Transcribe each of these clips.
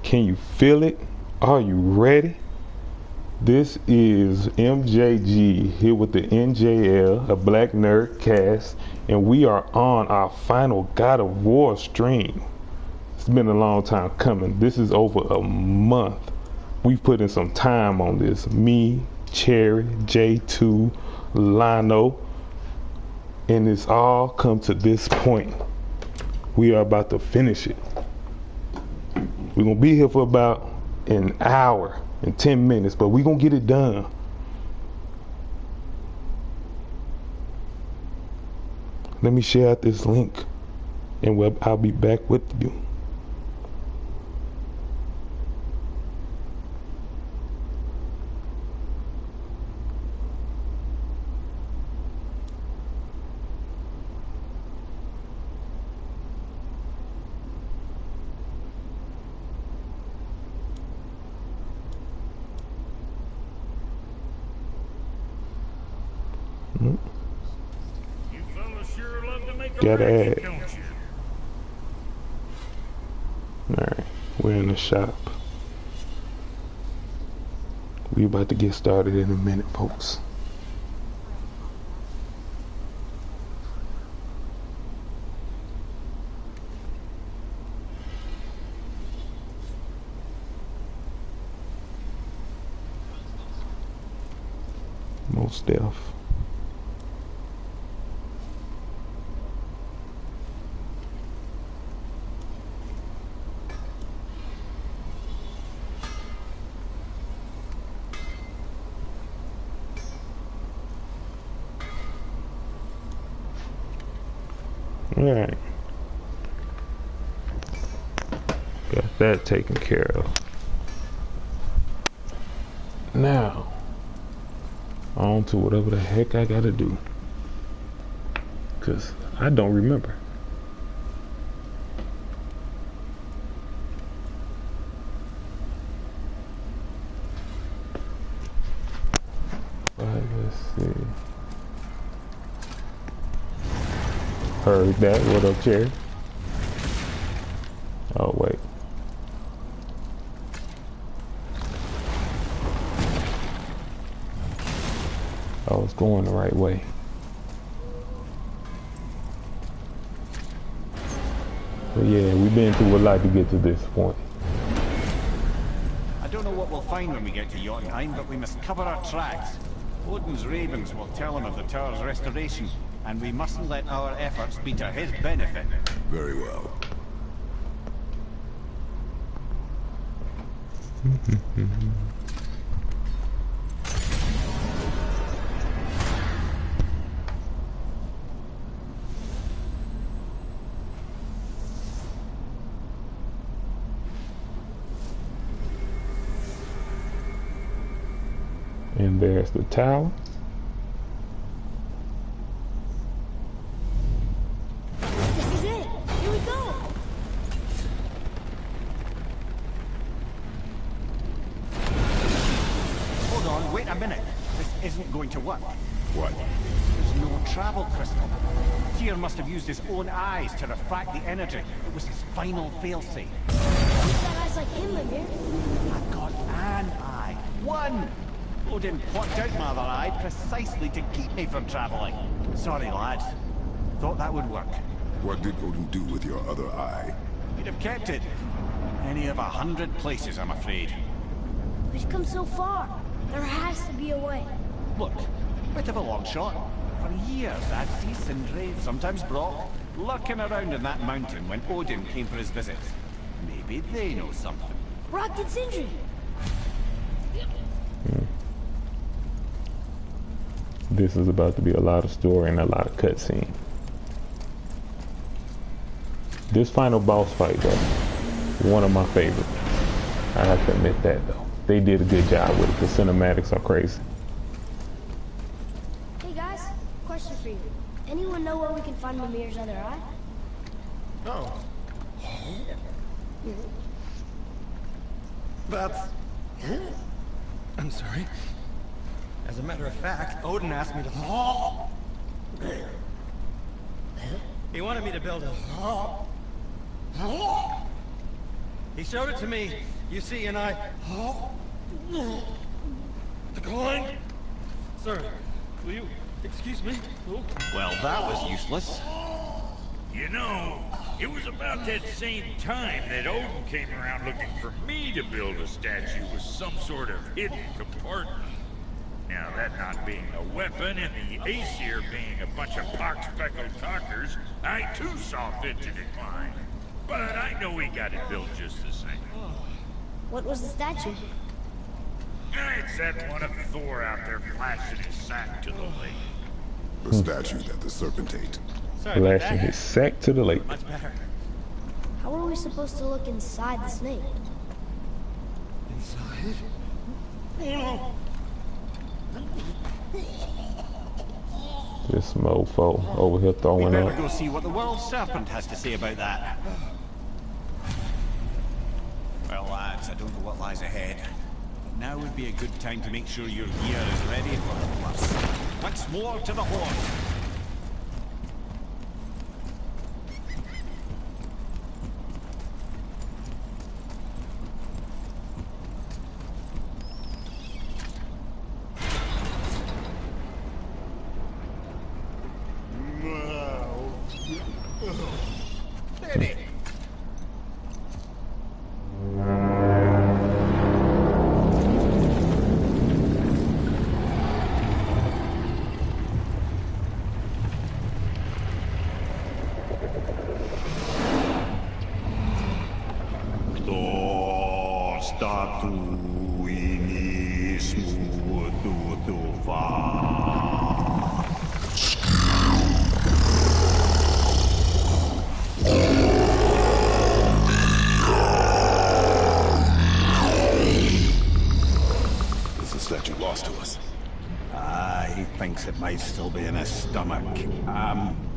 Can you feel it? Are you ready? This is MJG here with the NJL, a Black Nerd cast, and we are on our final God of War stream. It's been a long time coming. This is over a month. We put in some time on this. Me, Cherry, J2, Lino, and it's all come to this point. We are about to finish it. We're gonna be here for about an hour and 10 minutes, but we're gonna get it done. Let me share out this link and I'll be back with you. You fellas sure love to make a Gotta racket, add. don't you? Alright, we're in the shop. We about to get started in a minute, folks. Most deaf. Alright. Got that taken care of. Now, on to whatever the heck I gotta do. Cause I don't remember. Alright, let's see. Heard that. What up, Cherry? Oh, wait. Oh, it's going the right way. But yeah, we've been through a lot to get to this point. I don't know what we'll find when we get to Jotunheim, but we must cover our tracks. Odin's ravens will tell him of the tower's restoration, and we mustn't let our efforts be to his benefit. Very well. And there's the tower. This is it. Here we go. Hold on, wait a minute. This isn't going to work. What? There's no travel crystal. Tyr must have used his own eyes to refract the energy. It was his final failsafe. You've got eyes like him, Mimir. I've got an eye. One! Odin plucked out my other eye precisely to keep me from traveling. Sorry, lads. Thought that would work. What did Odin do with your other eye? He'd have kept it. Any of 100 places, I'm afraid. We've come so far. There has to be a way. Look, bit of a long shot. For years, I'd see Sindri, sometimes Brock, lurking around in that mountain when Odin came for his visit. Maybe they know something. Brock and Sindri. This is about to be a lot of story and a lot of cutscene. This final boss fight, though, one of my favorites. I have to admit that, though. They did a good job with it. The cinematics are crazy. Hey guys, question for you. Anyone know where we can find Mimir's other eye? Oh. That's... I'm sorry. As a matter of fact, Odin asked me to... He wanted me to build a... He showed it to me, you see, and I... Oh. Declined? Sir, will you excuse me? Oh. Well, that was useless. You know, it was about that same time that Odin came around looking for me to build a statue with some sort of hidden compartment. Now, that not being a weapon and the Aesir being a bunch of pock-speckled talkers, I too saw fit to decline. But I know we got it built just the same. What was the statue? It's that one of Thor out there flashing his sack to the lake. The statue that the serpent ate. Sorry about Flashing that. his sack to the lake. Much better. How are we supposed to look inside the snake? Inside? Oh no! This mofo over here We throwing better up. go see what the world serpent has to say about that. Well, lads, I don't know what lies ahead. But now would be a good time to make sure your gear is ready for the plus. Once more to the horn. Steady. Is the statue lost to us? He thinks it might still be in his stomach.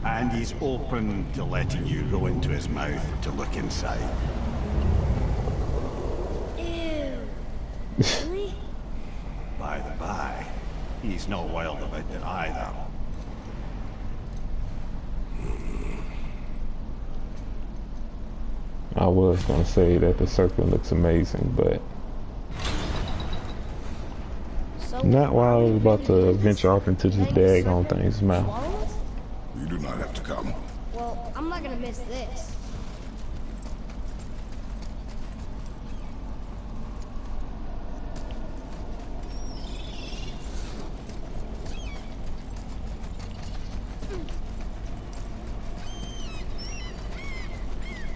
And he's open to letting you go into his mouth to look inside. Ew. Really? By the by, he's not wild about it either. I was gonna say that the serpent looks amazing, but So, not while I was about to really venture off into this letting the daggone serpent thing's mouth. swallow us? You do not have to come. Well, I'm not gonna miss this.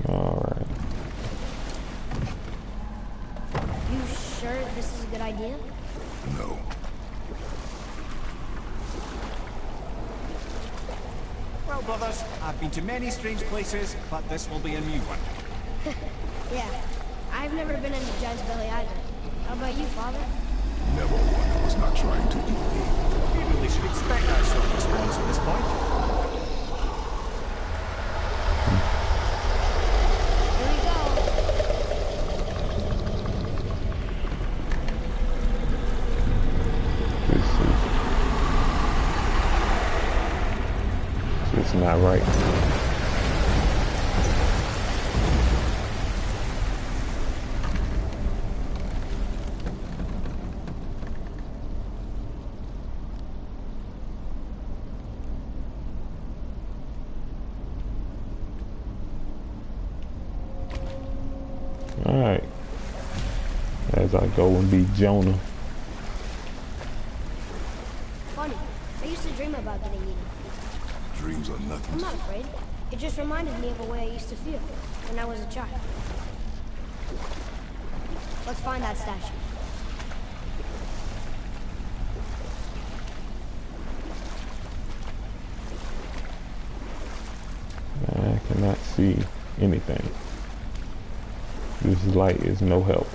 Alright. You sure this is a good idea? No. Well, brothers, I've been to many strange places, but this will be a new one. Yeah. I've never been in a giant's belly either. How about you, Father? Never one that was not trying to eat me. We really should expect that sort of response at this point. Here we go. It's not right. Alright. As I go and be Jonah. Funny. I used to dream about getting eaten. Dreams are nothing. I'm not afraid. It just reminded me of a way I used to feel when I was a child. Let's find that statue. I cannot see anything. This light is no help.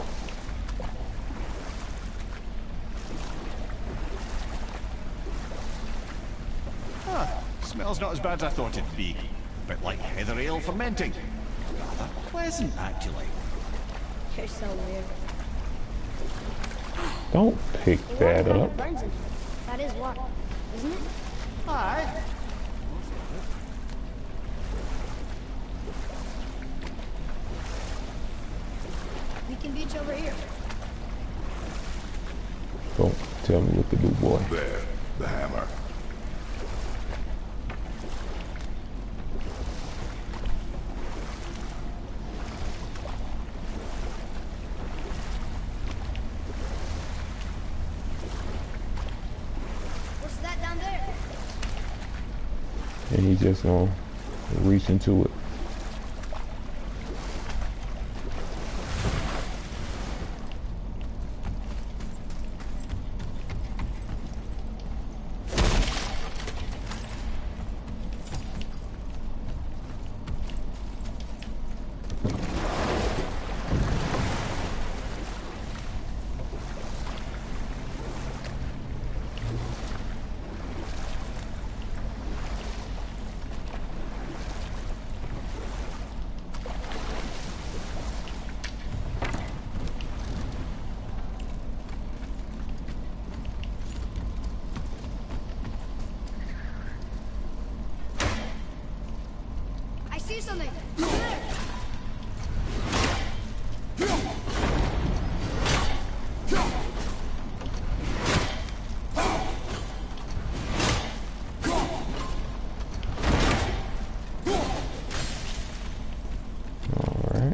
Smells not as bad as I thought it'd be. A bit like heather ale fermenting. Rather pleasant, actually. You're so weird. Don't pick The that water up. burns in here. That is water, isn't it? Aye. reach over here. Don't tell me what to do, boy. There, the hammer. What's that down there? And he just gonna reach into it. I see something. Over there. All right.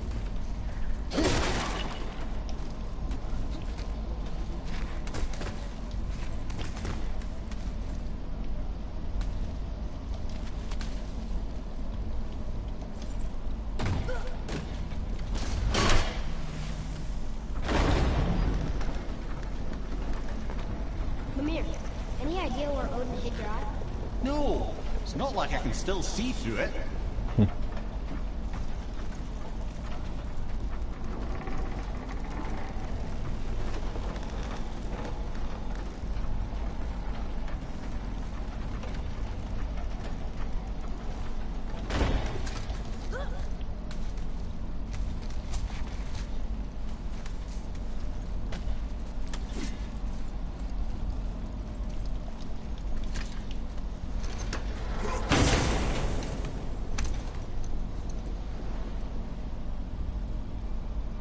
Mimir, any idea where Odin hid your eye? No, it's not like I can still see through it.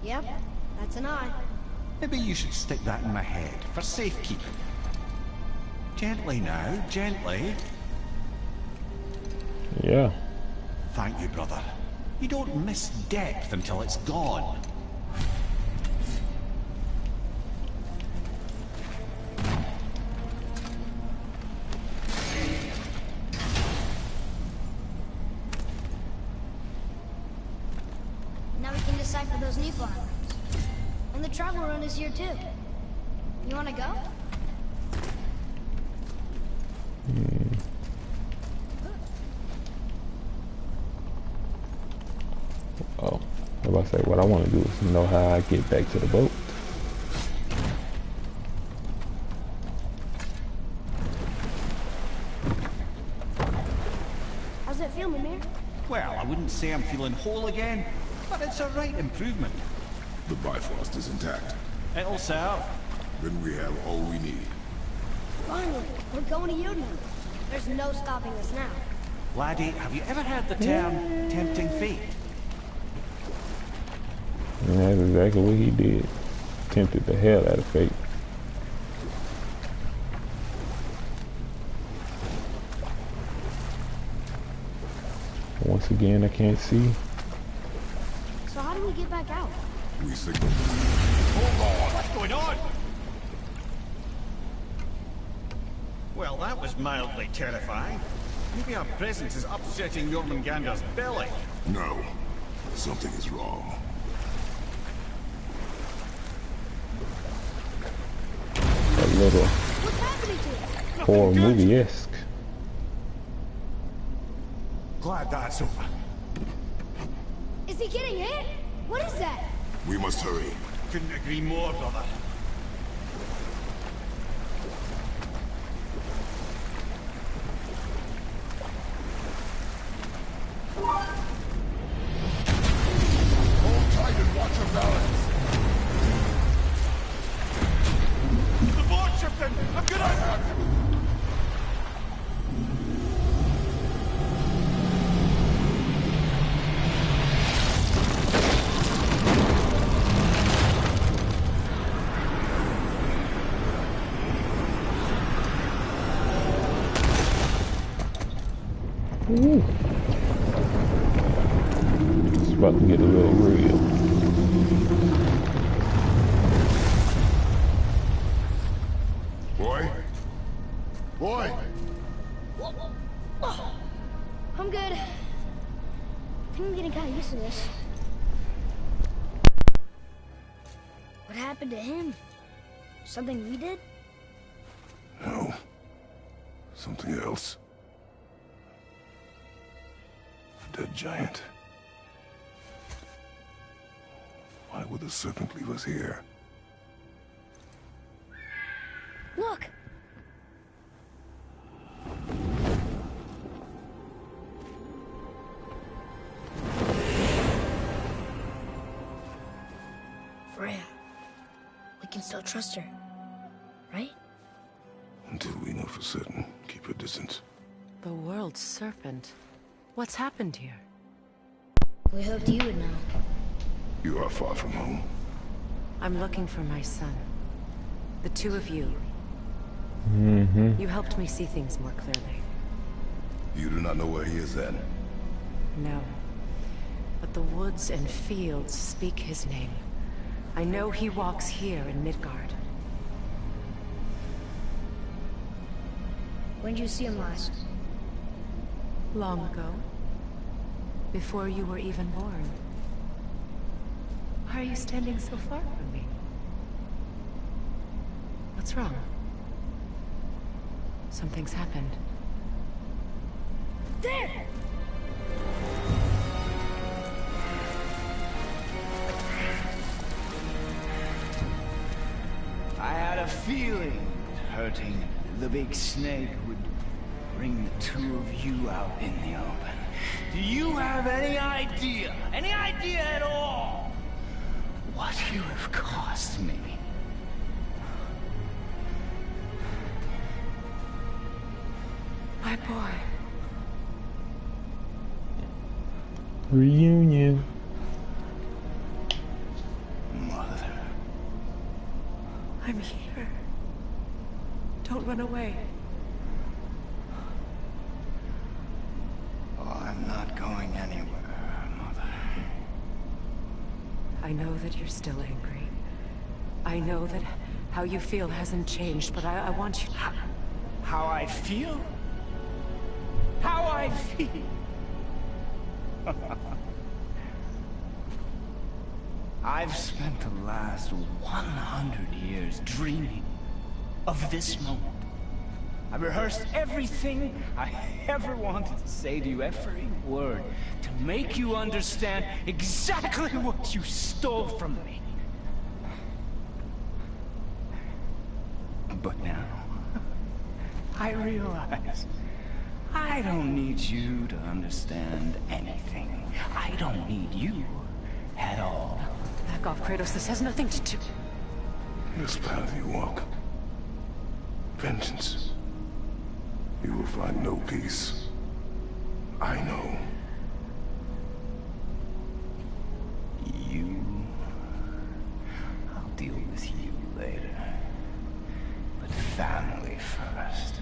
Yep, that's an eye. Maybe you should stick that in my head for safekeeping. Gently now, gently. Yeah. Thank you, brother. You don't miss depth until it's gone. Now we can decipher those Nephilim runes. And the travel rune is here too. You wanna go? Oh, I was about to say, what I want to do is know how I get back to the boat. How's it feel, Mimir? Well, I wouldn't say I'm feeling whole again, but it's a right improvement. The Bifrost is intact. It'll serve. Then we have all we need. Finally, we're going to Jotun. There's no stopping us now. Laddie, have you ever heard the term tempting fate? And that's exactly what he did. Tempted the hell out of fate. Once again, I can't see. So how do we get back out? We signal. Hold on, what's going on? Well, that was mildly terrifying. Maybe our presence is upsetting Jormungandr's belly. No. Something is wrong. A little What's happening to it? horror movie-esque. Glad that's over. Is he getting hit? What is that? We must hurry. Couldn't agree more, brother. Hold tight and watch your balance. The boat shifted! I'm gonna... Ooh. It's about to get a little real. Boy? Boy! I'm good. I think I'm getting kind of used to this. What happened to him? Something we did? No. Something else. A dead giant. Why would the serpent leave us here? Look! Freya. We can still trust her, right? Until we know for certain, keep her distance. The world's serpent. What's happened here? We hoped you would know. You are far from home. I'm looking for my son. The two of you. You helped me see things more clearly. You do not know where he is then? No. But the woods and fields speak his name. I know he walks here in Midgard. When did you see him last? Long ago. Before you were even born. Why are you standing so far from me? What's wrong? Something's happened. There! I had a feeling that hurting the big snake would bring the two of you out in the open. Do you have any idea at all, what you have cost me? My boy. Reunion. Mother. I'm here. Don't run away. Oh, I'm not going anywhere, Mother. I know that you're still angry. I know that how you feel hasn't changed, but I want you to... How I feel? How I feel? I've spent the last 100 years dreaming of this moment. I rehearsed everything I ever wanted to say to you, every word, to make you understand exactly what you stole from me. But now, I realize I don't need you to understand anything. I don't need you at all. Back off, Kratos. This has nothing to do... This path you walk. Vengeance. You will find no peace. I know. You... I'll deal with you later. But family first.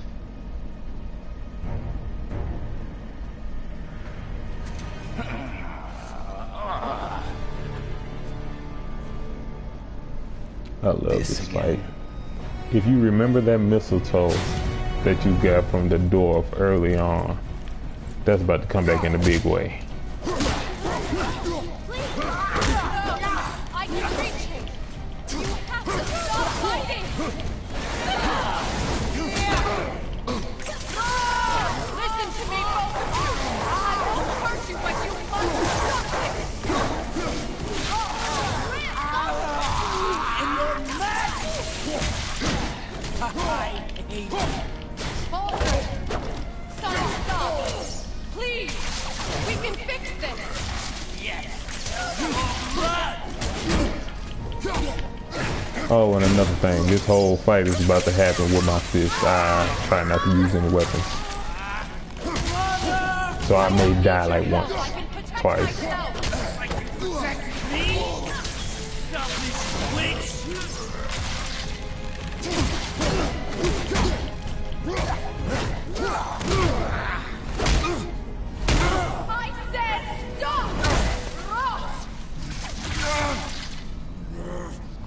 I love this fight. If you remember that mistletoe that you got from the dwarf early on, that's about to come back in a big way. I can reach him. You have to stop fighting. Listen to me, folks. I won't hurt you, but you must stop it. I hate you. Hold it. Son, stop. Please. We can fix this. Oh, and another thing, this whole fight is about to happen with my fist. I try not to use any weapons. So I may die like once, twice.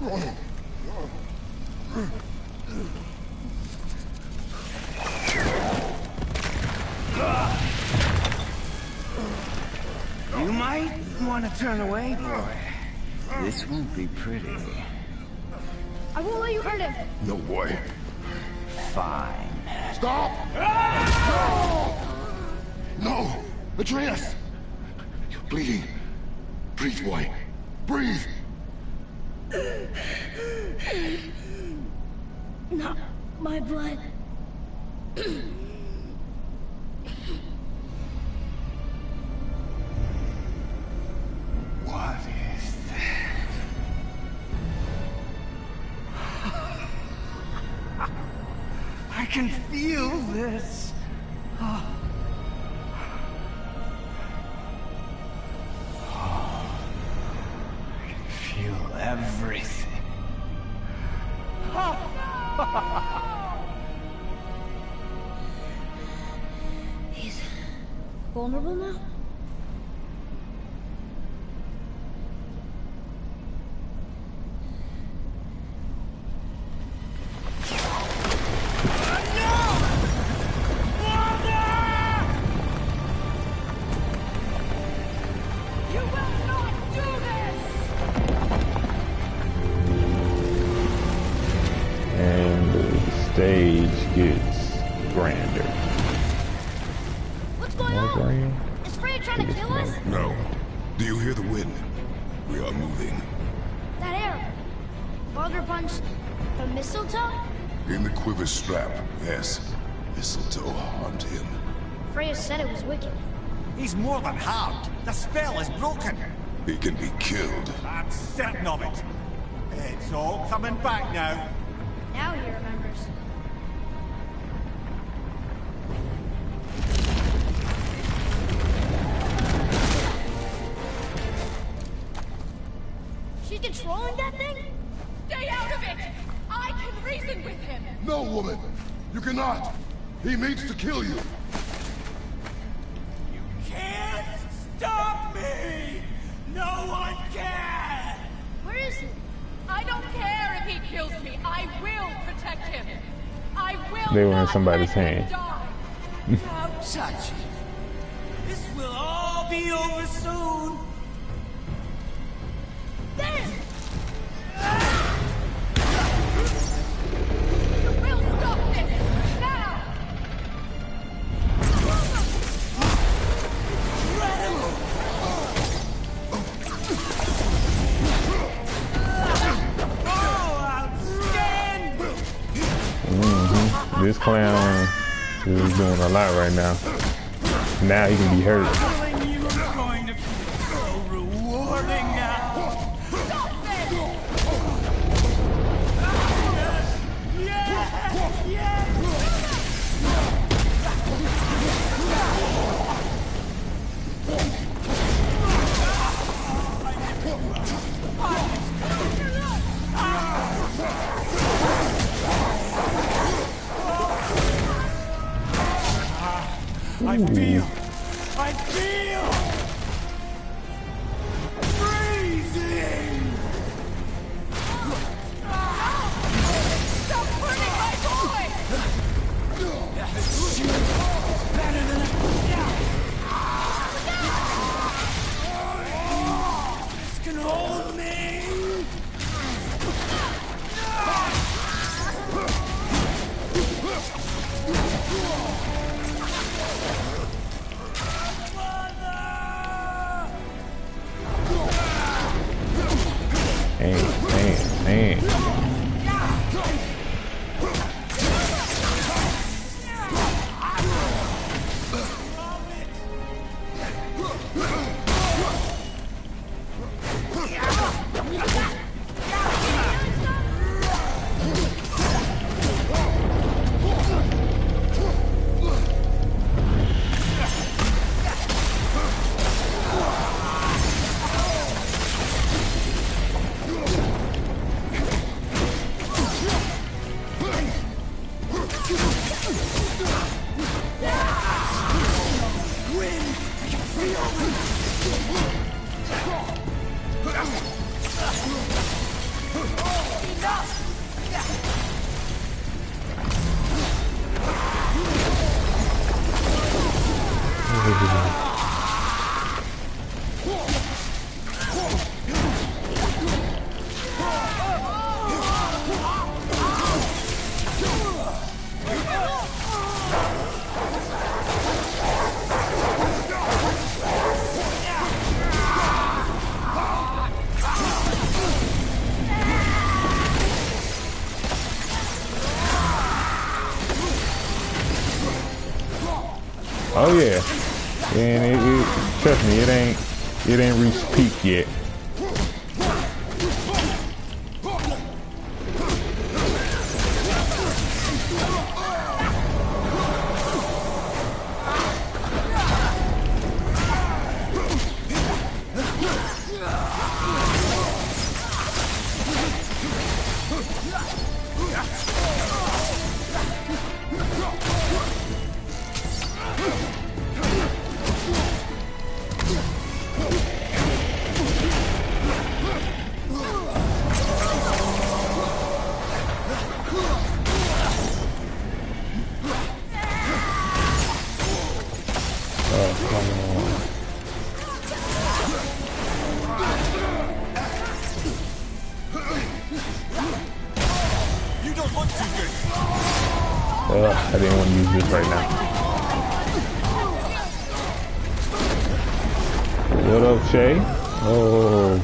You might want to turn away, boy. This won't be pretty. I won't let you hurt him. No, boy. Fine. Stop! No! No! Atreus! You're bleeding. Breathe, boy. Breathe! Not my blood. What is that? I can feel this. I can feel everything. He's vulnerable now? You will not do this! And the stage gets grander. What's going More on? grand? Is Freya trying to kill us? No. Do you hear the wind? We are moving. That arrow. Father punched the mistletoe? In the quiver strap, yes. Mistletoe harmed him. Freya said it was wicked. He's more than harmed. The spell is broken. He can be killed. I'm certain of it. It's all coming back now. Now he remembers. She's controlling that thing? Stay out of it! I can reason with him! No, woman! You cannot! He means to kill you! Can't stop me! No one can! Where is he? I don't care if he kills me. I will protect him. I will They were in not somebody's let him hand. die. Don't touch it. This will all be over soon. There! You will stop this now! This clown is doing a lot right now. Now he can be hurt. Feeling you are going to feel so rewarding now. Stop this! I feel freezing. Stop hurting my boy! Better than this can hold me. Man. Oh yeah, and it trust me, it ain't reached peak yet. I didn't want to use this right now. What up, Shay? Oh.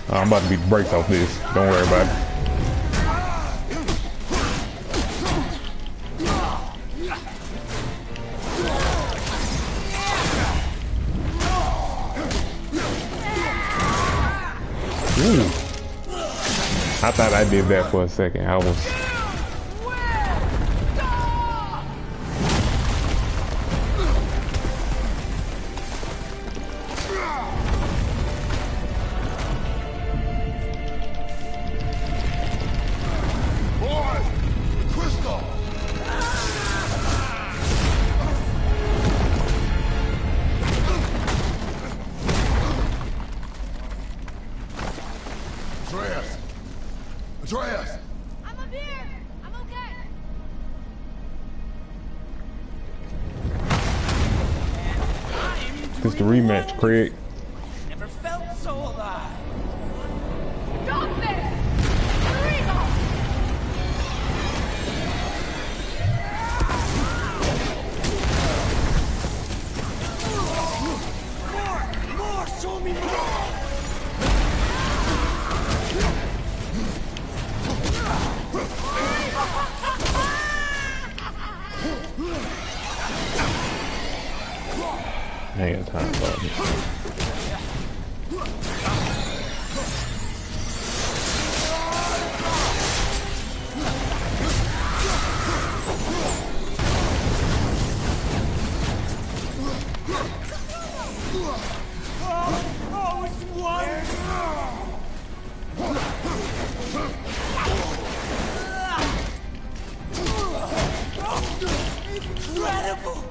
I'm about to beat the brakes off this. Don't worry about it. Ooh. I thought I did that for a second. I was... Andreas! I'm up here! I'm okay! This is the rematch, Craig. Never felt so alive. Stop this! Remo! More! Show me more! I ain't got time for all this. Oh, it's incredible!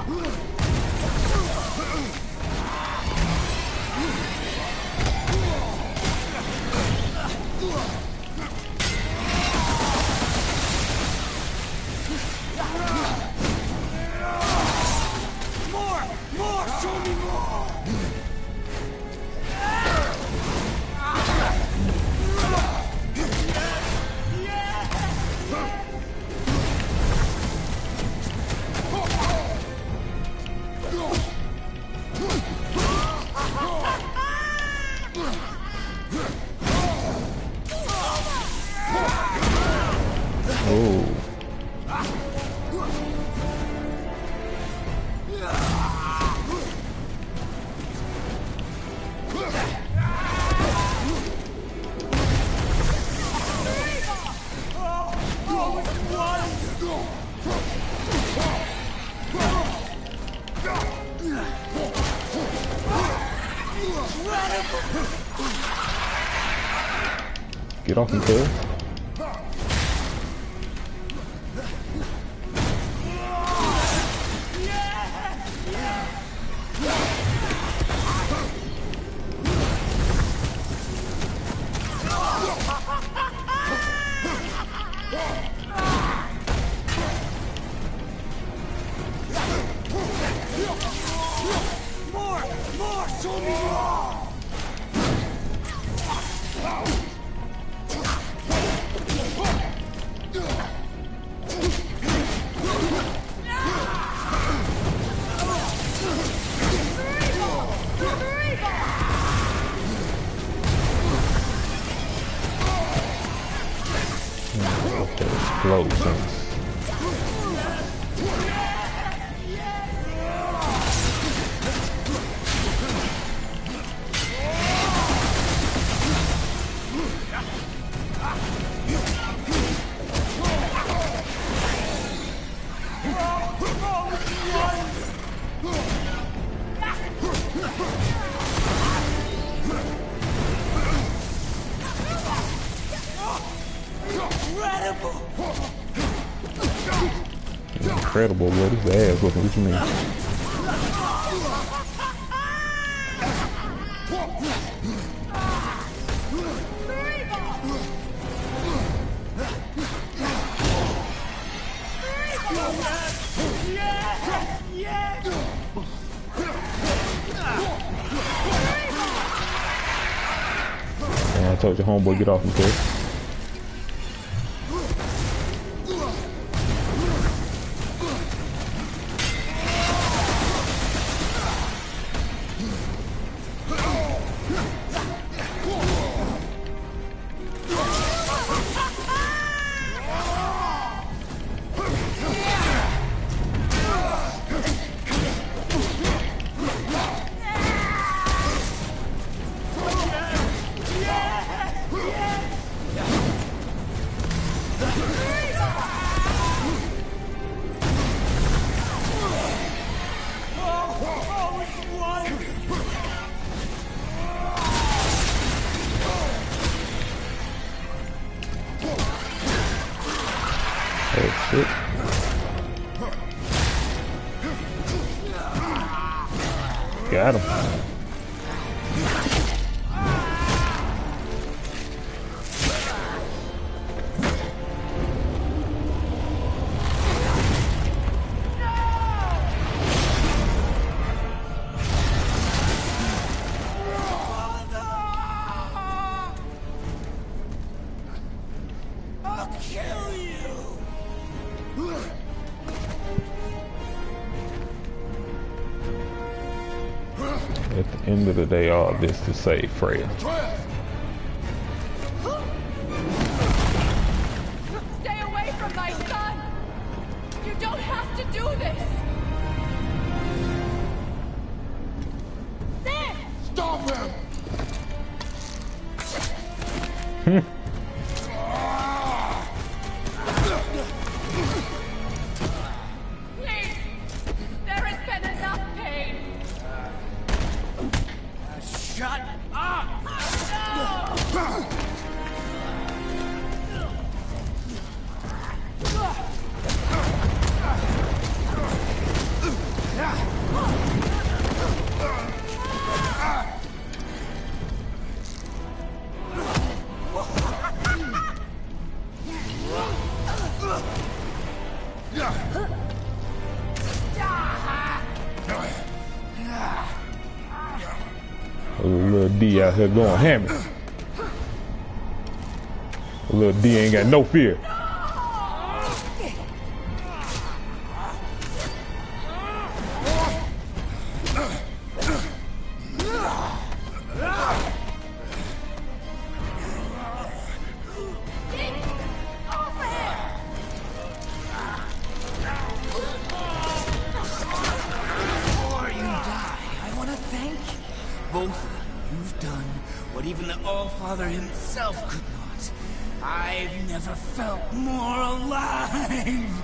More! Show me more! Oh. Get off him, cuz. More! Show me more! Explosions. Incredible, what is the ass looking? What you mean? And I told your homeboy, get off him, kid. Oh shit. Got him. At the end of the day, all this to save Freya. Stay away from my son! You don't have to do this! There! Stop him! Please! There has been enough pain! Shut up! Little D out here going hammer. Little D ain't got no fear. Both of you, you've done what even the All-Father himself could not. I've never felt more alive!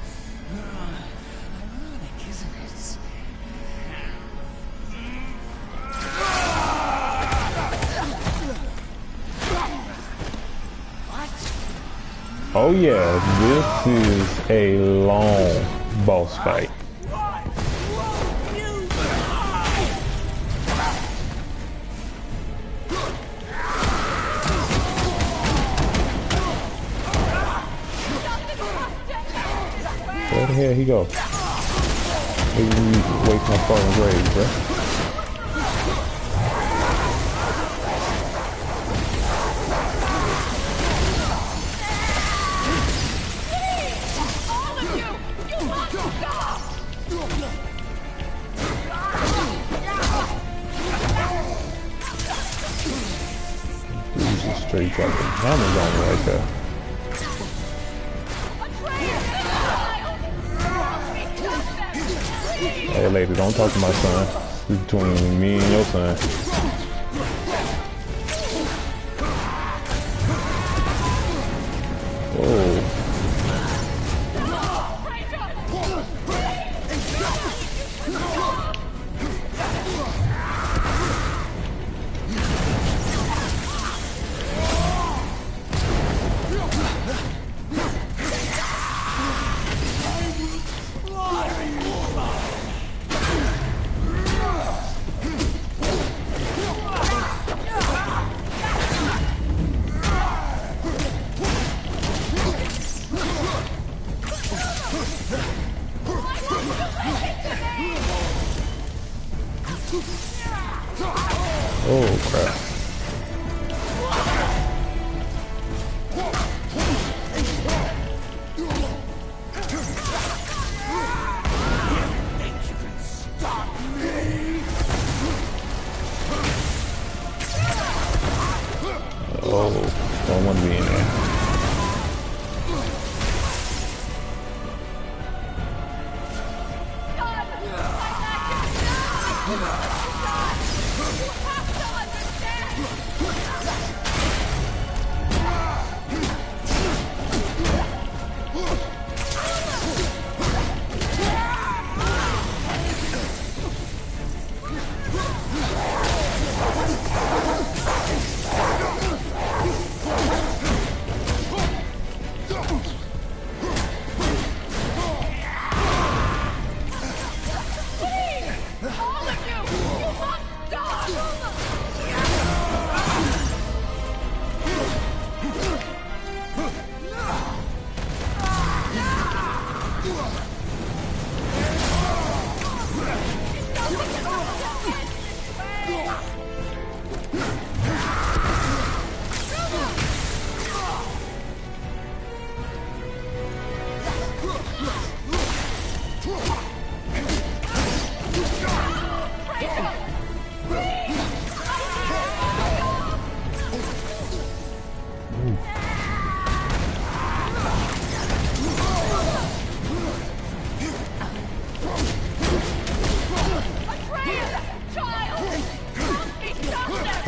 Ironic, isn't it? What? Oh yeah, this is a long boss fight. Where the hell he go? Maybe we wait my falling grave, bro. All of you! You must stop! Dude's just straight dropping hammers on me right there. Hey lady, don't talk to my son. It's between me and your son. Oh. Oh crap. Oh, don't want to be in there.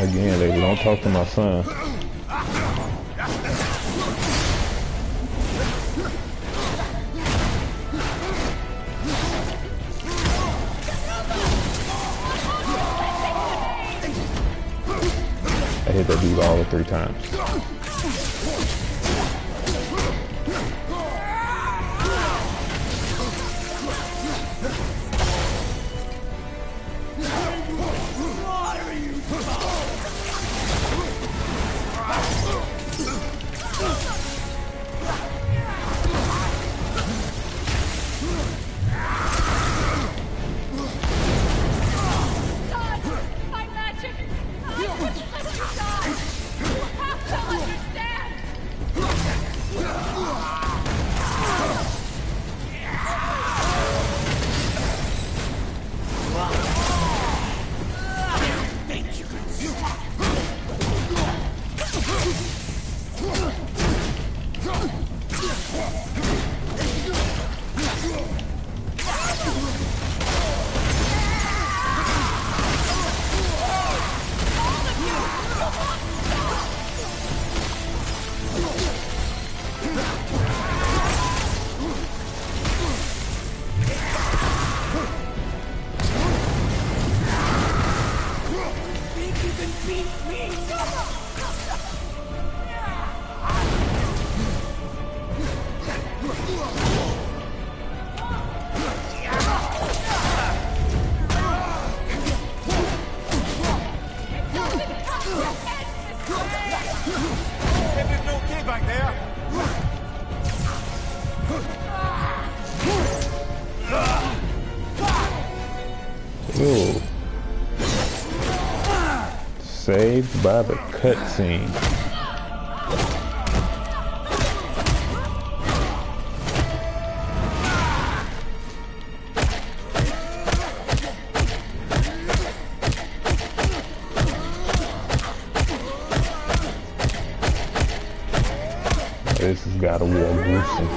Again, lady, don't talk to my son. I hit that dude all 3 times. Ooh. Saved by the cutscene. This has got a war gruesome.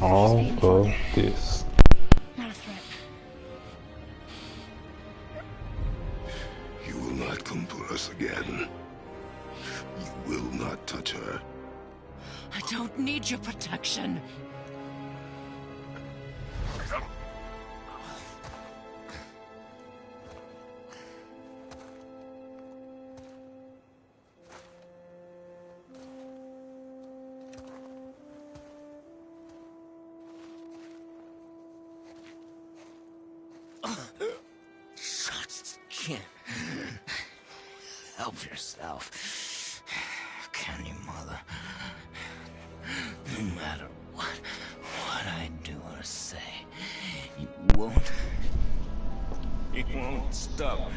All of this. Not a threat. You will not come for us again. You will not touch her. I don't need your protection. Can't help yourself, can you, Mother? No matter what I do or say, you won't stop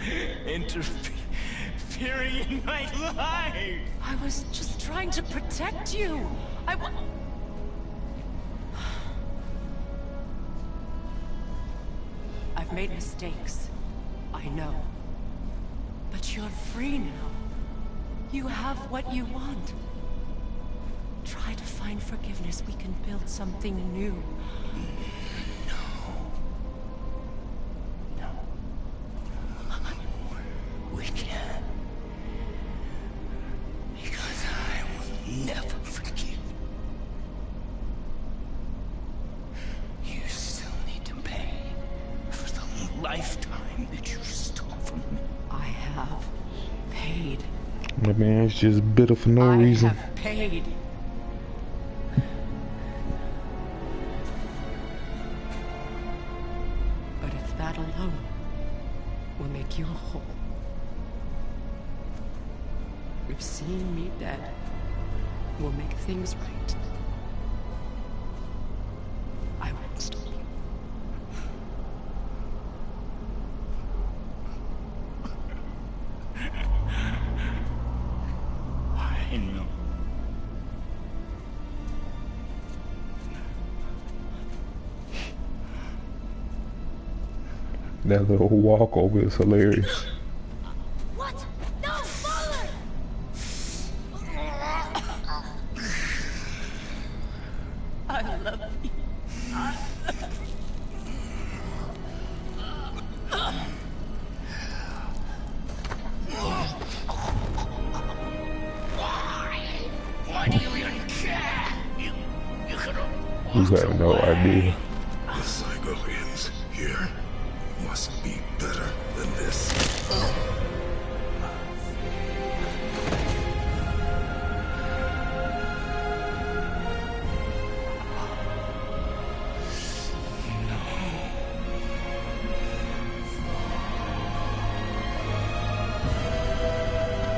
interfering in my life. I was just trying to protect you. I've made mistakes. I know. But you're free now. You have what you want. Try to find forgiveness. We can build something new. No. We can't. Because I will never forgive. You still need to pay for the lifetime that you stole from me. I have paid. My man's just bitter for no reason. I have paid. But if that alone will make you whole, if seeing me dead will make things right, I won't stop you. I know. That little walkover is hilarious. What? No, Father! I love you. Why do you even care? You could have You have no idea. The cycle ends here. Must be better than this.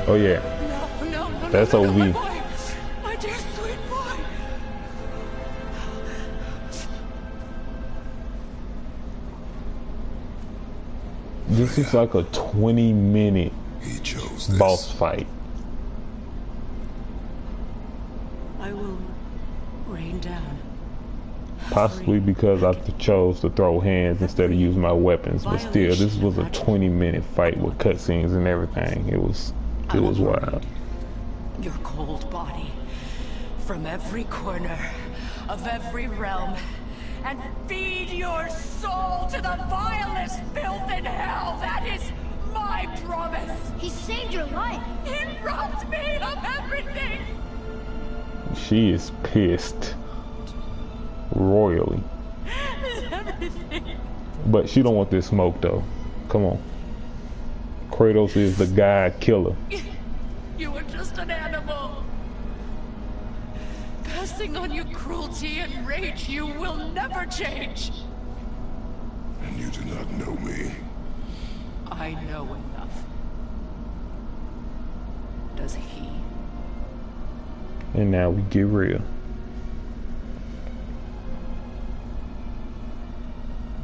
Oh yeah, No, that's no, OV. my boy. My dear sweet boy. This is like a 20-minute He chose this. boss fight. I will rain down. Possibly because I chose to throw hands instead of use my weapons, but still, this was a 20-minute fight with cutscenes and everything. It was wild. Your cold body from every corner of every realm and feed your soul to the vilest filth in hell. That is my promise. He saved your life. He robbed me of everything. She is pissed. Royally. Everything. But she don't want this smoke though. Come on. Kratos is the god killer. You were just an animal. Passing on your cruelty and rage, you will never change. And you do not know me. I know enough. Does he? And now we get real.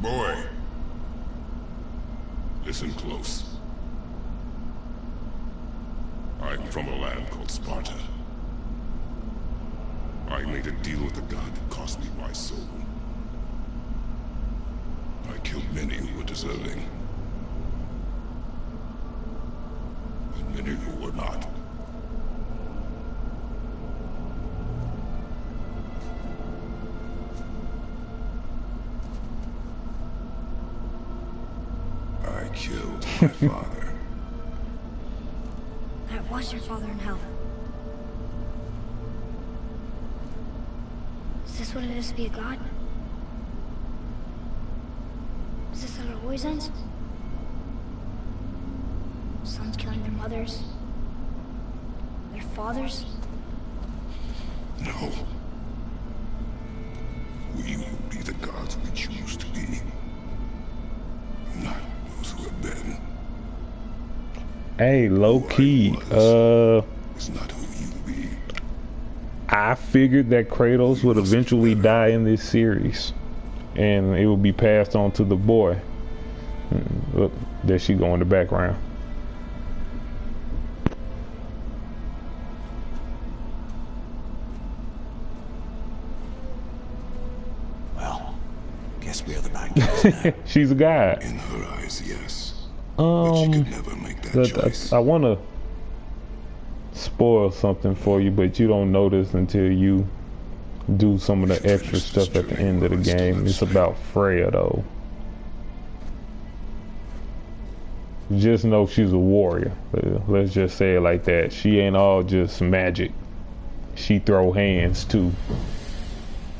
Boy, listen close. I'm from a land called Sparta. I made a deal with the god that cost me my soul. I killed many who were deserving. And many who were not. I killed my father. That was your father in hell. Is this what it is to be a god? Is this how it always ends? Sons killing their mothers? Their fathers? No. We will be the gods we choose to be. Not those who have been. Hey, low key, It's not who you be. I figured that Kratos would eventually die in this series, and it would be passed on to the boy. Look, there she go in the background. Well, guess we're the bad guys now. She's a god. In her eyes, yes. But she could never make that choice. I want to spoil something for you, but you don't notice until you do some of the extra stuff at the end of the game. It's about Freya, though. Just know she's a warrior. Let's just say it like that. She ain't all just magic. She throw hands too.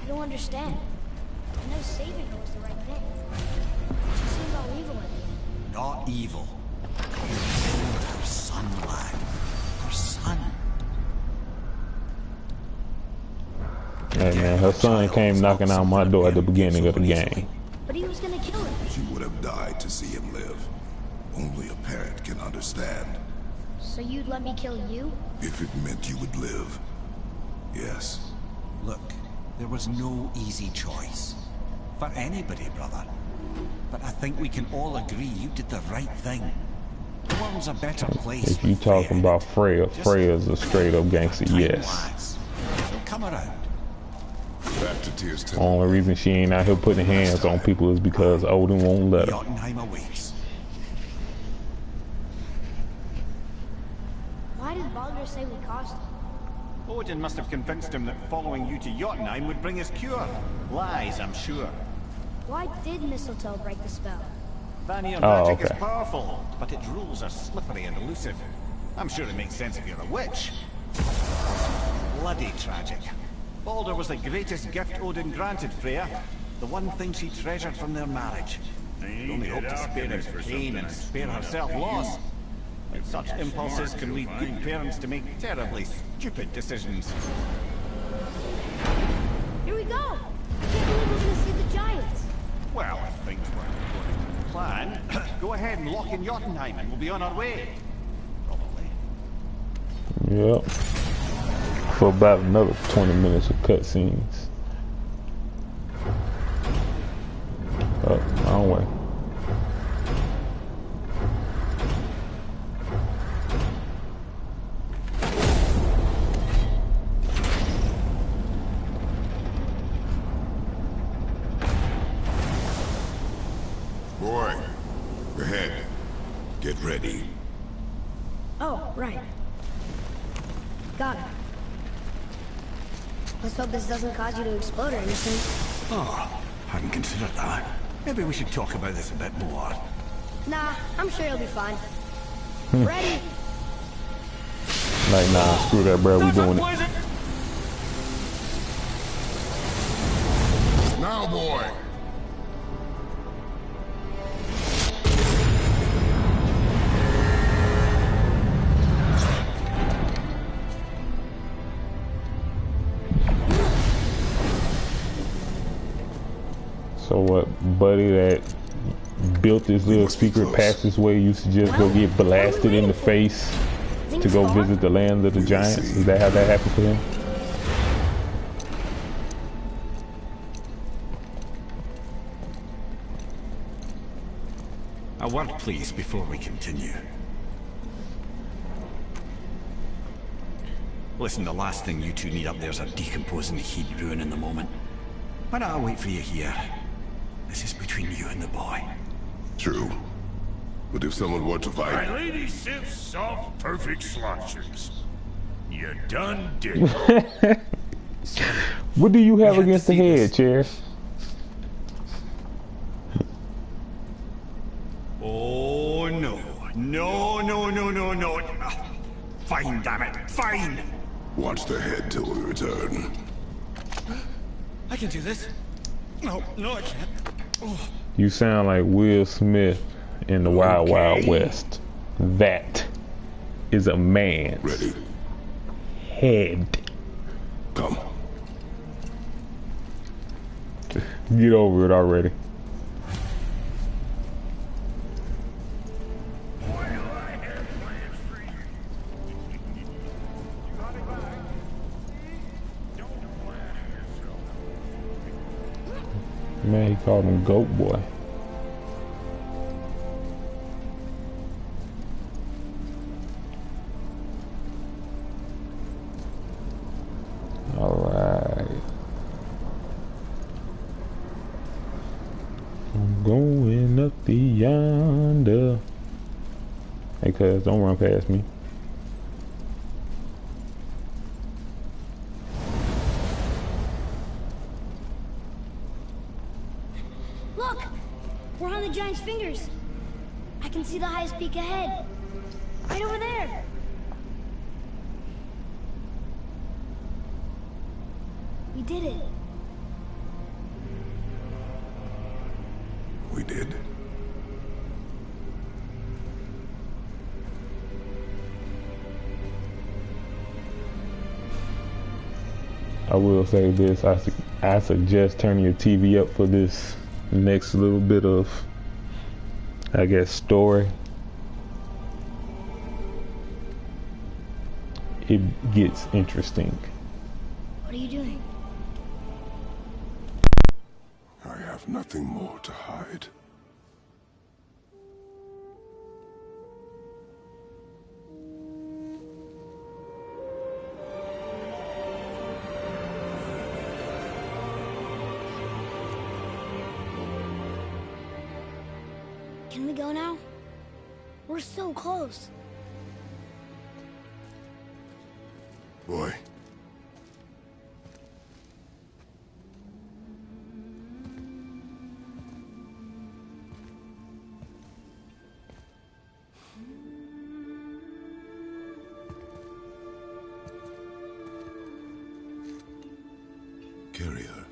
I don't understand. I know saving her was the right thing. She seemed all evil in it. Not evil. You killed her son, lad. Her son. Hey man, her son came knocking on my door at the beginning of the game. But he was gonna kill her. She would have died to see him live. Only a parent can understand. So you'd let me kill you? If it meant you would live. Yes. Look, there was no easy choice. For anybody, brother. But I think we can all agree you did the right thing. The world's a better place. If you talking about Freya, Freya's a straight up gangster, yes. She'll come around. Back to Tears Temple. Only reason she ain't out here putting hands on people is because Odin won't let her. Jotunheim awaits. Why did Baldur say we caused him? Odin must have convinced him that following you to Jotunheim would bring us cure. Lies, I'm sure. Why did Mistletoe break the spell? Vanir magic okay. is powerful, but its rules are slippery and elusive. I'm sure it makes sense if you're a witch. Bloody tragic. Baldur was the greatest gift Odin granted Freya. The one thing she treasured from their marriage. She only hoped to spare him pain and spare herself loss. But such impulses can lead good parents to make terribly stupid decisions. Here we go! I can't believe we're gonna see the giants. Well, if things weren't according to plan, go ahead and lock in Jotunheim and we'll be on our way. Probably. Yep. For about another 20 minutes of cutscenes. Oh, wrong way. Boy, go ahead. Get ready. Oh, right. Got it. Let's hope this doesn't cause you to explode or anything. Oh, hadn't considered that. Maybe we should talk about this a bit more. Nah, I'm sure you'll be fine. Ready? Like, nah, screw that, bro. We doing it. Now, boy. So what, buddy that built this little secret passageway used to just go get blasted in the face to go visit the land of the giants? Is that how that happened to him? A word, please, before we continue. Listen, the last thing you two need up there is a decomposing heat ruining the moment. Why not I wait for you here? This is between you and the boy. True. But if someone were to fight... My lady sips soft, perfect sloshers. You done did. What do you have against the head, Chair? Oh, no. No, no, no, no, no. Fine, damn it. Fine. Watch the head till we return. I can do this. No, no, I can't. Oh. You sound like Will Smith in the Wild Wild West. That is a man's Ready? head. Come. Get over it already. Man, he called him Goat Boy. Alright. I'm going up the yonder. Hey, cuz, don't run past me. Look! We're on the giant's fingers. I can see the highest peak ahead. Right over there. We did it. We did. I will say this. I suggest turning your TV up for this next little bit of, I guess, story. It gets interesting. What are you doing? I have nothing more to hide. Can we go now? We're so close. Boy. Carry her.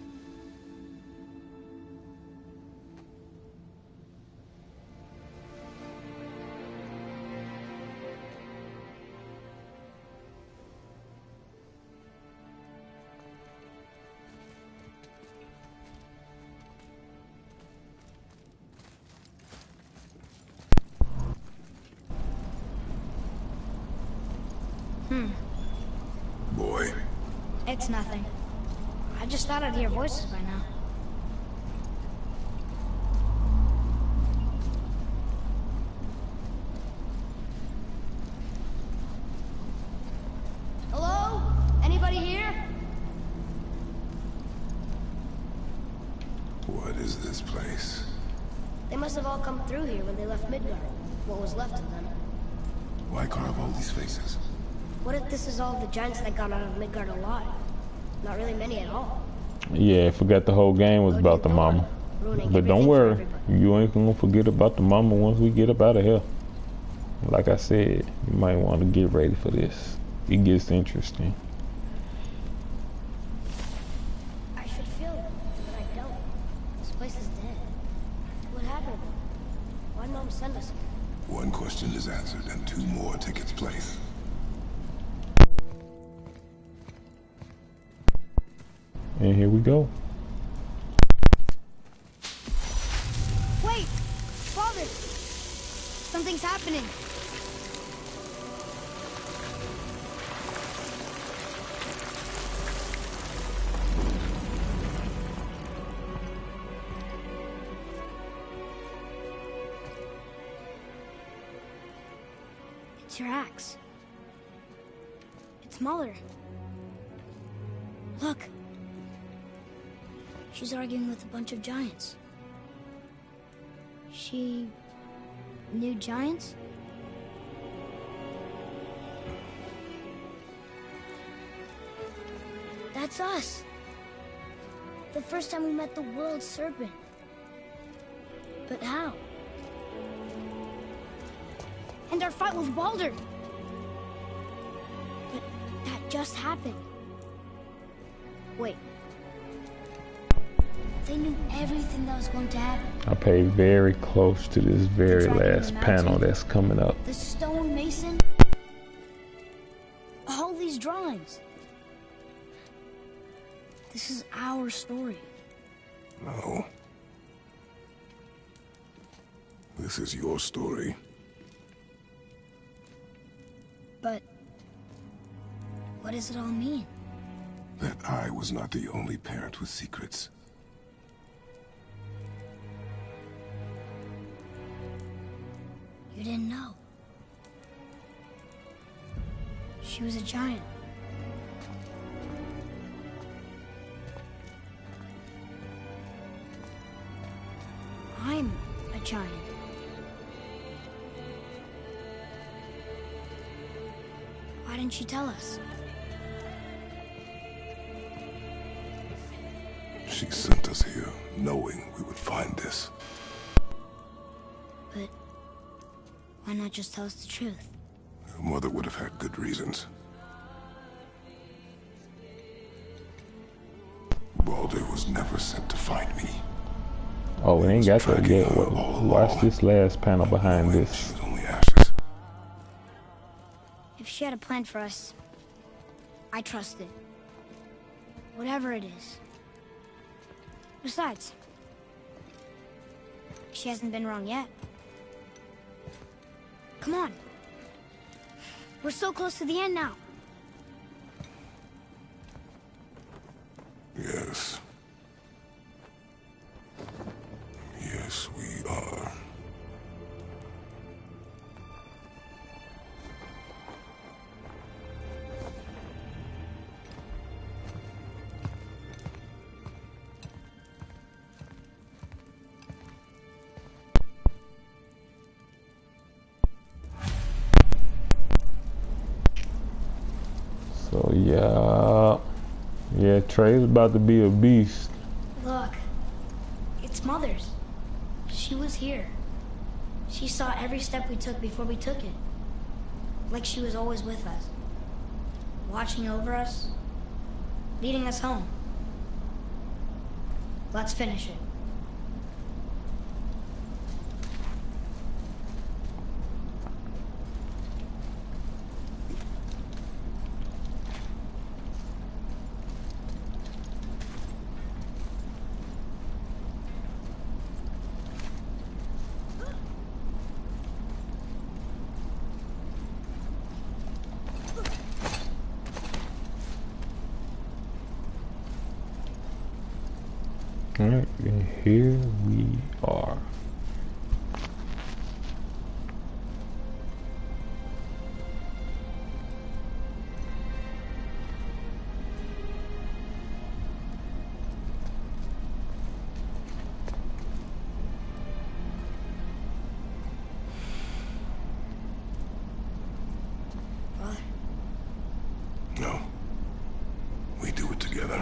Boy. It's nothing. I just thought I'd hear voices by now. Hello? Anybody here? What is this place? They must have all come through here when they left Midgard. What was left of them. Why carve all these faces? What if this is all the giants that got out of Midgard alive? Not really many at all. Yeah, I forgot the whole game was about the mama. Ruining But don't everything for worry, everybody. you ain't gonna forget about the mama once we get up out of here. Like I said, you might want to get ready for this. It gets interesting. I should feel it, but I don't. This place is dead. What happened? Why'd Mom send us here? One question is answered and two more take its place. And here we go. Wait! Father! Something's happening. It's your axe. It's Muller. Look. She's arguing with a bunch of giants. She knew giants? That's us. The first time we met the world serpent. But how? And our fight with Baldur. But that just happened. Wait. They knew everything that was going to happen. I paid very close to this very The dragon in last the panel mountain, that's coming up. The stonemason. All these drawings. This is our story. No. This is your story. But what does it all mean? That I was not the only parent with secrets. You didn't know. She was a giant. I'm a giant. Why didn't she tell us? She sent us here knowing we would find this. But why not just tell us the truth? Your mother would have had good reasons. Baldur was never sent to find me. Oh, it ain't got that yet. Watch this last panel behind this. She was only ashes. If she had a plan for us, I trust it. Whatever it is. Besides, she hasn't been wrong yet. Come on. We're so close to the end now. Yes. Yes, we are. So yeah, Trey's about to be a beast. Look, it's Mother's. She was here. She saw every step we took before we took it. Like she was always with us. Watching over us. Leading us home. Let's finish it. Alright, and here we are. No. We do it together.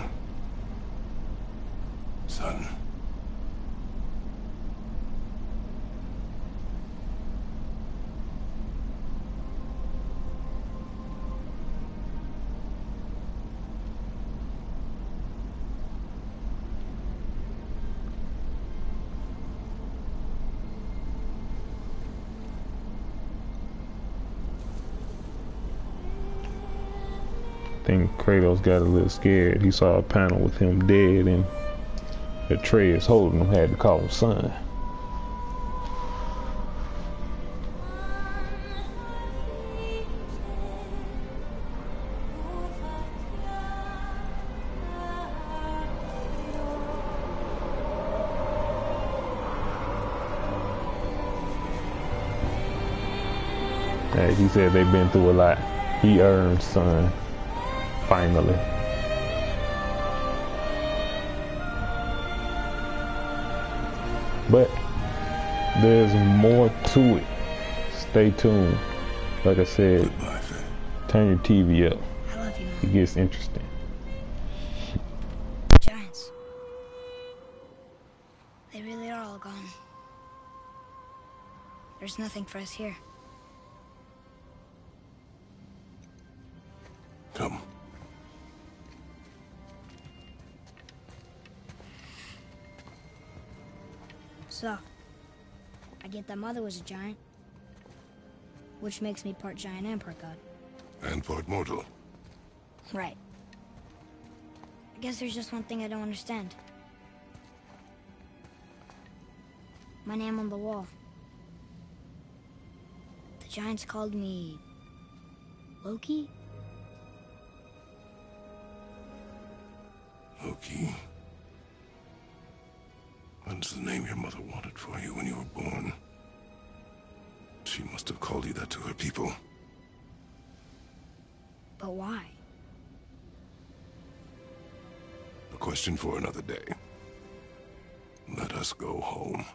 think Kratos got a little scared. He saw a panel with him dead and Atreus holding him, had to call him son. Hey, he said they've been through a lot. He earned son, finally. But there's more to it. Stay tuned. Like I said, Goodbye, Faye. turn your TV up. I love you, Mom. It gets interesting. Giants. They really are all gone. There's nothing for us here. Come. So, I get that Mother was a giant, which makes me part giant and part god. And part mortal. Right. I guess there's just one thing I don't understand. My name on the wall. The giants called me... Loki? Loki. That's the name your mother wanted for you when you were born. She must have called you that to her people. But why? A question for another day. Let us go home.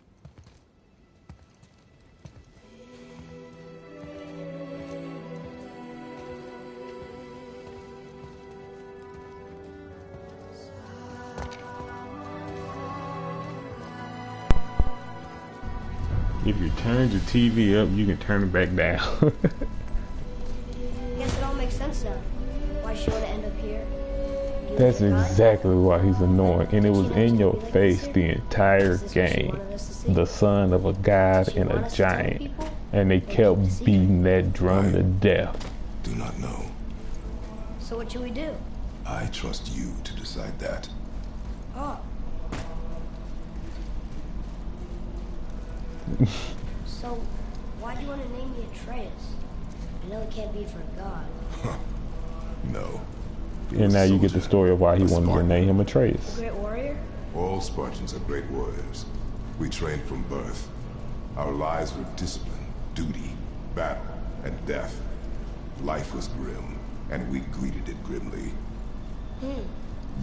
If you turn your TV up, you can turn it back down. Guess it all makes sense now. Why she would end up here? That's exactly why he's annoying. And it was in your face the entire game. The son of a god and a giant. And they kept beating that drum to death. Do not know. So what should we do? I trust you to decide that. Oh. So, why do you want to name me Atreus? I know it can't be for a god. No. And now you get the story of why he wanted to name him A Atreus. great warrior? All Spartans are great warriors. We trained from birth. Our lives were discipline, duty, battle, and death. Life was grim, and we greeted it grimly.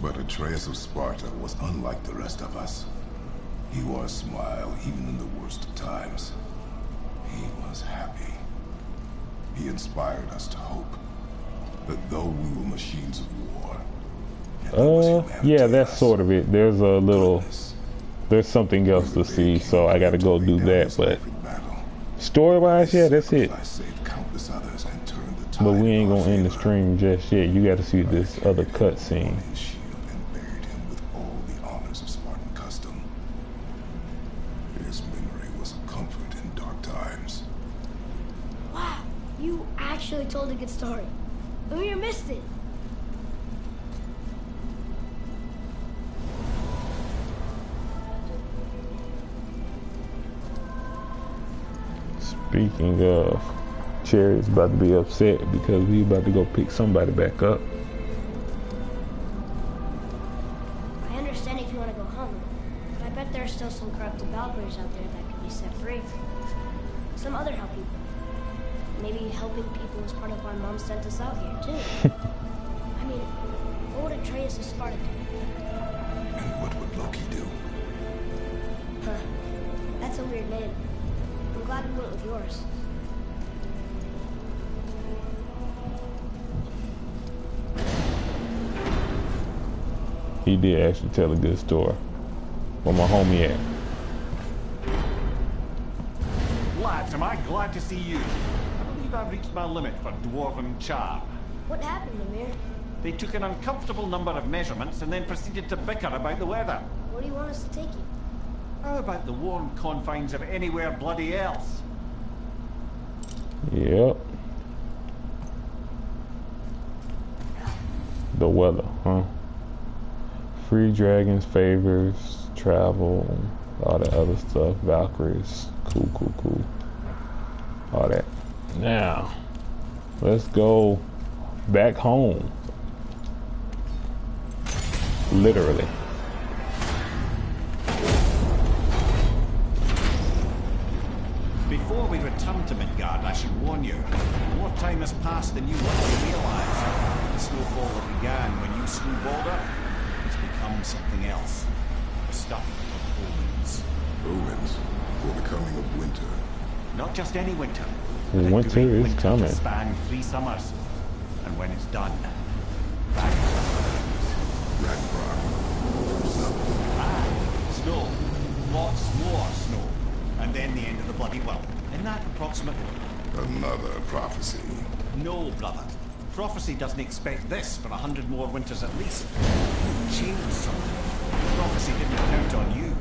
But Atreus of Sparta was unlike the rest of us. He wore a smile even in the worst of times. He was happy. He inspired us to hope that though we were machines of war, and there was humanity yeah, in that's us, sort of it. There's a little, goodness, there's something else to see, so I gotta go do that. But in battle. story-wise, yeah, that's it. I saved countless others and turned the But tide we ain't in our gonna end the favor. stream just yet. You gotta see this other cutscene. His shield and buried him with all the honors of Spartan custom. His memory was a comfort in dark times. Wow, you actually told a good story. Amir missed it. Speaking of, Cherry's about to be upset because we about to go pick somebody back up. I understand if you want to go home, but I bet there are still some corrupted Valkyries out there that could be set free. Some other help people. Maybe helping people was part of why Mom sent us out here, too. I mean, what would Atreus of Sparta do? And what would Loki do? Huh. That's a weird name. I'm glad we went with yours. He did actually tell a good story. Where my homie at? Lads, am I glad to see you. I believe I've reached my limit for dwarven charm. What happened, Amir? They took an uncomfortable number of measurements and then proceeded to bicker about the weather. Where do you want us to take you? How about the warm confines of anywhere bloody else? Yep. The weather, huh? Free dragons, favors, travel, all that other stuff. Valkyries, cool. All that. Now, let's go back home. Literally. Before we return to Midgard, I should warn you. More time has passed than you likely realise. The snowfall that began when you slew Balder has become something else. The stuff of omens. Omens for the coming of winter. Not just any winter. Winter but a great is winter coming. To span 3 summers. And when it's done, snow. Lots more snow. And then the end of the bloody world. In that approximate... Another prophecy. No, brother. Prophecy doesn't expect this for 100 more winters at least. You've changed something. Prophecy didn't count on you.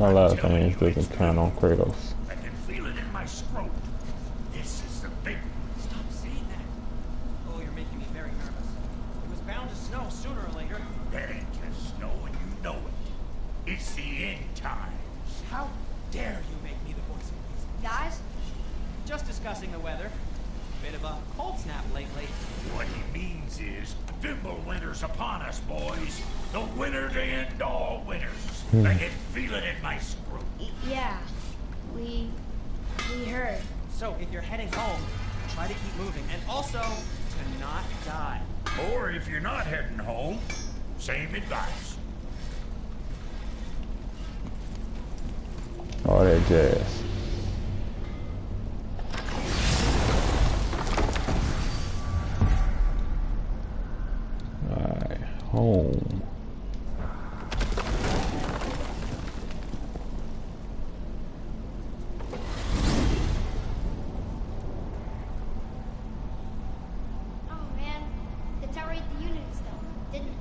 A lot of things doesn't count on Kratos. I can feel it in my scrotum. This is the big one. Stop saying that. Oh, you're making me very nervous. It was bound to snow sooner or later. That ain't just snow and you know it. It's the end times. How dare you make me the voice of reason? Guys, Just discussing the weather. Bit of a cold snap lately. What he means is, Thimble winter's upon us, boys. The winter to end all winters. I can feel it in my scrotum. yeah, we heard. So, if you're heading home, try to keep moving. And also, to not die. Or if you're not heading home, same advice. All that jazz. Alright, home. Oh man, the tower ate the Unity stuff, didn't it?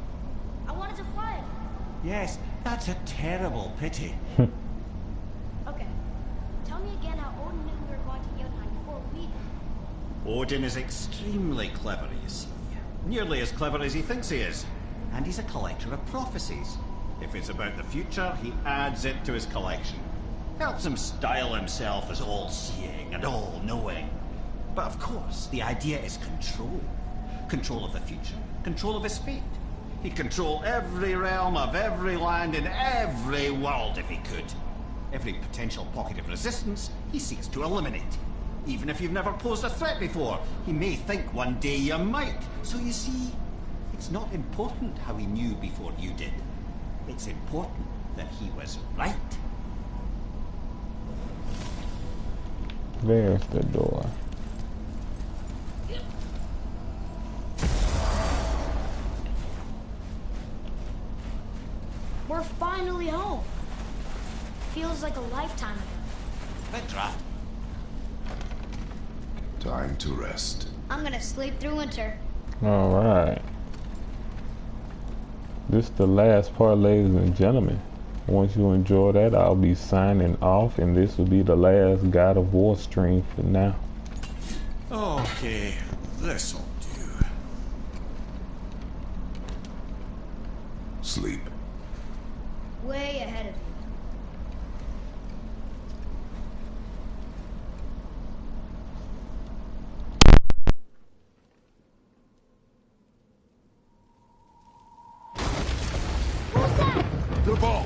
I wanted to fly it. Yes, that's a terrible pity. Okay, tell me again how Odin knew we were going to Jotunheim before we did. Odin is extremely clever, you see. Nearly as clever as he thinks he is. And he's a collector of prophecies. If it's about the future, he adds it to his collection. Helps him style himself as all-seeing and all-knowing. But of course, the idea is control. Control of the future. Control of his fate. He'd control every realm of every land in every world if he could. Every potential pocket of resistance, he seeks to eliminate. Even if you've never posed a threat before, he may think one day you might. So you see, it's not important how he knew before you did. It's important that he was right. There's the door. We're finally home. Feels like a lifetime ago. Bit draft. Time to rest. I'm gonna sleep through winter. Alright. This is the last part, ladies and gentlemen. Once you enjoy that, I'll be signing off, and this will be the last God of War stream for now. Okay, this'll do. Sleep. Way ahead of you. What's that? The ball.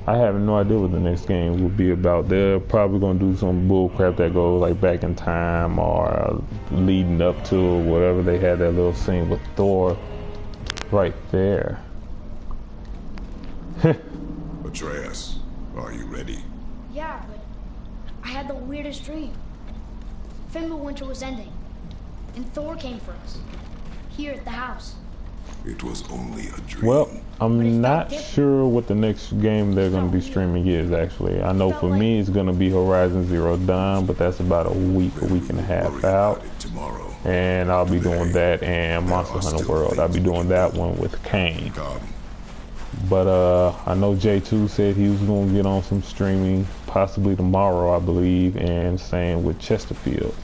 I have no idea what the next game will be about. They're probably gonna do some bull crap that goes like back in time or leading up to whatever. They had that little scene with Thor right there. Atreus, are you ready? Yeah, but I had the weirdest dream. Fimbulwinter was ending, and Thor came for us. Here at the house. It was only a dream. Well, I'm not sure what the next game they're going to be streaming is, actually. I know for me it's going to be Horizon Zero Dawn, but that's about a week and a half out. And I'll be doing that and Monster Hunter World. I'll be doing that one with Kane. But I know J2 said he was going to get on some streaming possibly tomorrow, I believe, and same with Chesterfield.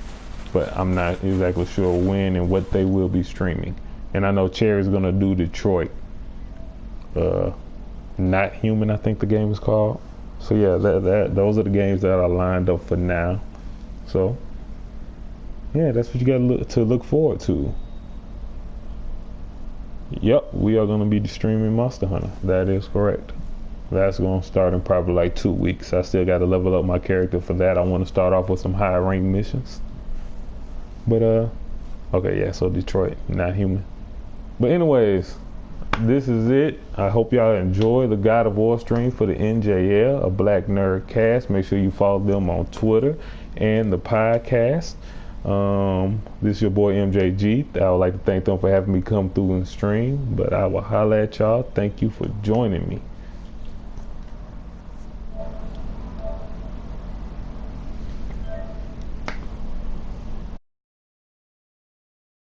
But I'm not exactly sure when and what they will be streaming. And I know Cherry's going to do Detroit. Not Human, I think the game is called. So yeah, those are the games that are lined up for now. So yeah, that's what you got to look forward to. Yep, we are going to be streaming Monster Hunter. That is correct. That's going to start in probably like 2 weeks. I still got to level up my character for that. I want to start off with some high rank missions. But okay, yeah, so Detroit, not Human. But anyways, this is it. I hope y'all enjoy the God of War stream for the NJL, a Black Nerd Cast. Make sure you follow them on Twitter and the podcast. This is your boy MJG. I would like to thank them for having me come through and stream. But I will holler at y'all. Thank you for joining me.